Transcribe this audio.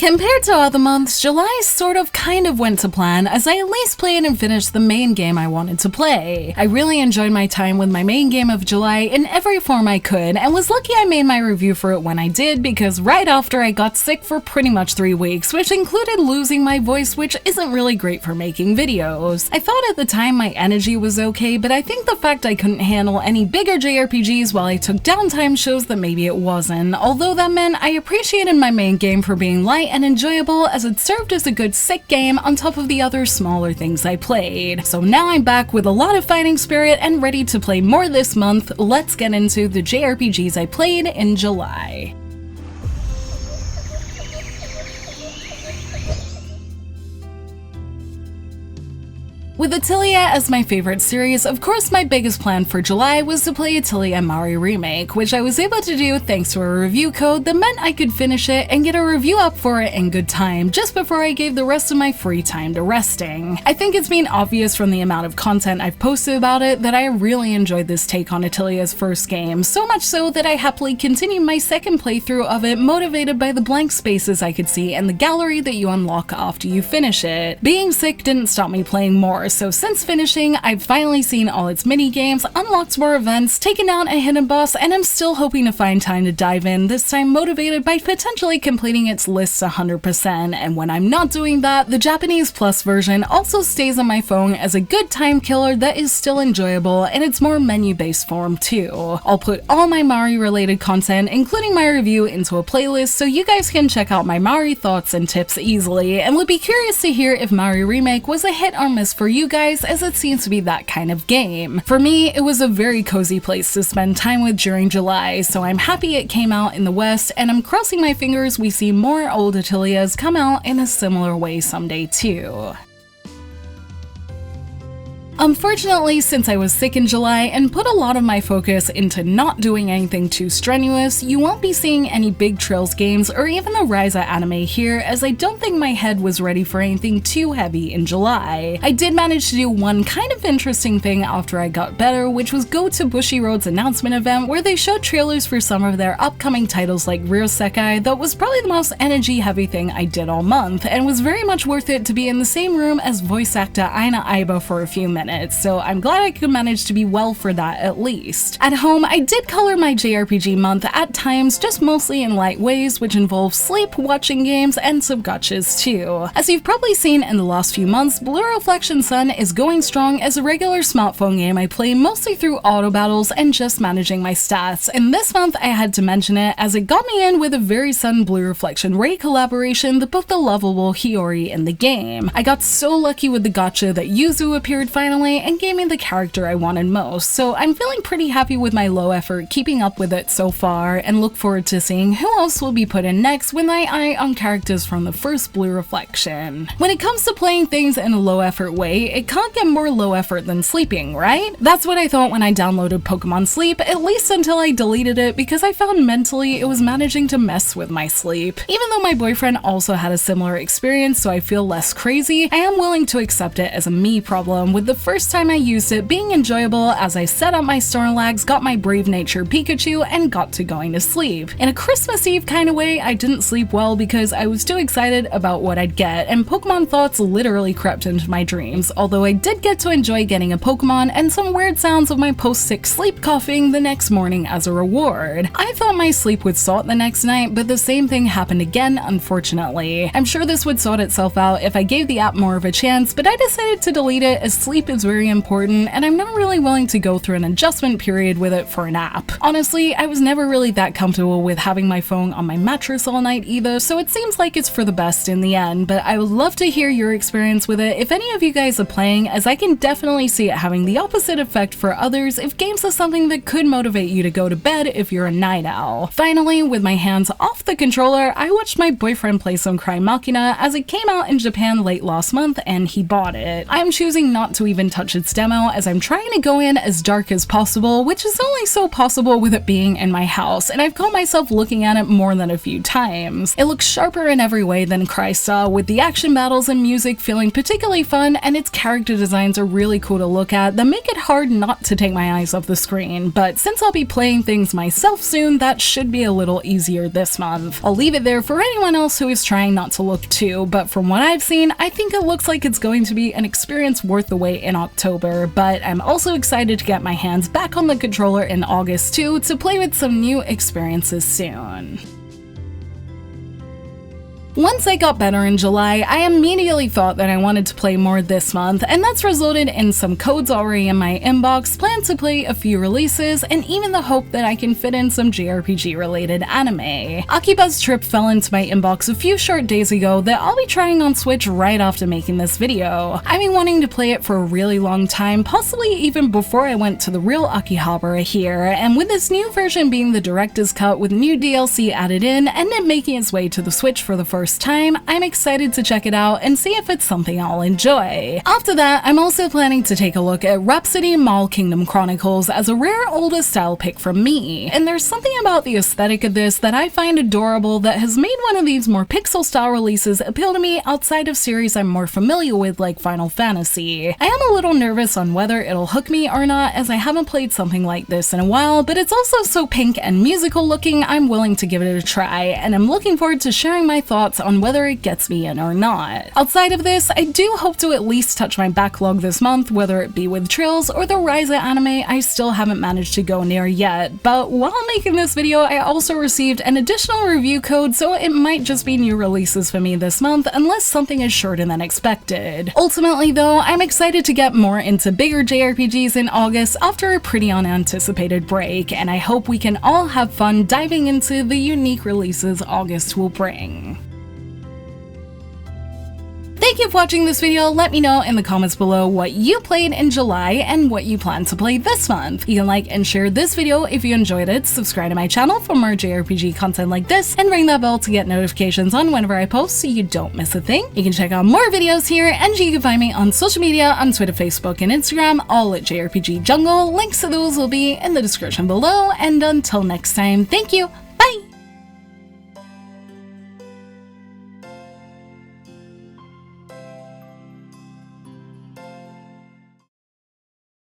Compared to other months, July sort of kind of went to plan as I at least played and finished the main game I wanted to play. I really enjoyed my time with my main game of July in every form I could, and was lucky I made my review for it when I did, because right after I got sick for pretty much 3 weeks, which included losing my voice, which isn't really great for making videos. I thought at the time my energy was okay, but I think the fact I couldn't handle any bigger JRPGs while I took downtime shows that maybe it wasn't, although that meant I appreciated my main game for being light and enjoyable, as it served as a good sick game on top of the other smaller things I played. So now I'm back with a lot of fighting spirit and ready to play more this month. Let's get into the JRPGs I played in July. With Atelier as my favorite series, of course my biggest plan for July was to play Atelier Mari Remake, which I was able to do thanks to a review code that meant I could finish it and get a review up for it in good time, just before I gave the rest of my free time to resting. I think it's been obvious from the amount of content I've posted about it that I really enjoyed this take on Atelier's first game, so much so that I happily continued my second playthrough of it, motivated by the blank spaces I could see in the gallery that you unlock after you finish it. Being sick didn't stop me playing more, so since finishing, I've finally seen all its mini-games, unlocked more events, taken down a hidden boss, and I'm still hoping to find time to dive in, this time motivated by potentially completing its lists 100%, and when I'm not doing that, the Japanese Plus version also stays on my phone as a good time killer that is still enjoyable in its more menu-based form too. I'll put all my Mari-related content, including my review, into a playlist so you guys can check out my Mari thoughts and tips easily, and would be curious to hear if Mari Remake was a hit or miss for you guys, as it seems to be that kind of game. For me, it was a very cozy place to spend time with during July, so I'm happy it came out in the West, and I'm crossing my fingers we see more old Ateliers come out in a similar way someday too. Unfortunately, since I was sick in July and put a lot of my focus into not doing anything too strenuous, you won't be seeing any big Trails games or even the Ryza anime here, as I don't think my head was ready for anything too heavy in July. I did manage to do one kind of interesting thing after I got better, which was go to Bushiroad's announcement event where they showed trailers for some of their upcoming titles like Real Sekai. That was probably the most energy heavy thing I did all month, and was very much worth it to be in the same room as voice actor Aina Aiba for a few minutes. So I'm glad I could manage to be well for that at least. At home, I did color my JRPG month at times, just mostly in light ways, which involve sleep, watching games, and some gotchas too. As you've probably seen in the last few months, Blue Reflection Sun is going strong as a regular smartphone game I play mostly through auto battles and just managing my stats, and this month I had to mention it as it got me in with a very sudden Blue Reflection Ray collaboration that put the lovable Hiyori in the game. I got so lucky with the gotcha that Yuzu appeared finally and gave me the character I wanted most, so I'm feeling pretty happy with my low effort keeping up with it so far, and look forward to seeing who else will be put in next with my eye on characters from the first Blue Reflection. When it comes to playing things in a low effort way, it can't get more low effort than sleeping, right? That's what I thought when I downloaded Pokemon Sleep, at least until I deleted it because I found mentally it was managing to mess with my sleep. Even though my boyfriend also had a similar experience, so I feel less crazy, I am willing to accept it as a me problem, with the first time I used it being enjoyable as I set up my Snorlax, got my Brave Nature Pikachu, and got to going to sleep. In a Christmas Eve kind of way, I didn't sleep well because I was too excited about what I'd get, and Pokemon thoughts literally crept into my dreams, although I did get to enjoy getting a Pokemon and some weird sounds of my post-sick sleep coughing the next morning as a reward. I thought my sleep would sort the next night, but the same thing happened again, unfortunately. I'm sure this would sort itself out if I gave the app more of a chance, but I decided to delete it as sleep is very important, and I'm not really willing to go through an adjustment period with it for an app. Honestly, I was never really that comfortable with having my phone on my mattress all night either, so it seems like it's for the best in the end, but I would love to hear your experience with it if any of you guys are playing, as I can definitely see it having the opposite effect for others if games are something that could motivate you to go to bed if you're a night owl. Finally, with my hands off the controller, I watched my boyfriend play some CRYMACHINA as it came out in Japan late last month and he bought it. I'm choosing not to even even touch its demo as I'm trying to go in as dark as possible, which is only so possible with it being in my house, and I've caught myself looking at it more than a few times. It looks sharper in every way than Krysa, with the action battles and music feeling particularly fun, and its character designs are really cool to look at that make it hard not to take my eyes off the screen. But since I'll be playing things myself soon, that should be a little easier this month. I'll leave it there for anyone else who is trying not to look too, but from what I've seen, I think it looks like it's going to be an experience worth the wait in October, but I'm also excited to get my hands back on the controller in August too to play with some new experiences soon. Once I got better in July, I immediately thought that I wanted to play more this month, and that's resulted in some codes already in my inbox, plans to play a few releases, and even the hope that I can fit in some JRPG related anime. Akiba's Trip fell into my inbox a few short days ago that I'll be trying on Switch right after making this video. I've been wanting to play it for a really long time, possibly even before I went to the real Akihabara here, and with this new version being the director's cut with new DLC added in and it making its way to the Switch for the first time, I'm excited to check it out and see if it's something I'll enjoy. After that, I'm also planning to take a look at Rhapsody Marl Kingdom Chronicles as a rare older style pick from me, and there's something about the aesthetic of this that I find adorable that has made one of these more pixel style releases appeal to me outside of series I'm more familiar with like Final Fantasy. I am a little nervous on whether it'll hook me or not as I haven't played something like this in a while, but it's also so pink and musical looking I'm willing to give it a try, and I'm looking forward to sharing my thoughts on whether it gets me in or not. Outside of this, I do hope to at least touch my backlog this month, whether it be with Trails or the Ryza anime I still haven't managed to go near yet, but while making this video I also received an additional review code, so it might just be new releases for me this month unless something is shorter than expected. Ultimately though, I'm excited to get more into bigger JRPGs in August after a pretty unanticipated break, and I hope we can all have fun diving into the unique releases August will bring. Thank you for watching this video. Let me know in the comments below what you played in July and what you plan to play this month. You can like and share this video if you enjoyed it, subscribe to my channel for more JRPG content like this, and ring that bell to get notifications on whenever I post so you don't miss a thing. You can check out more videos here, and you can find me on social media on Twitter, Facebook, and Instagram, all at JRPG Jungle. Links to those will be in the description below, and until next time, thank you!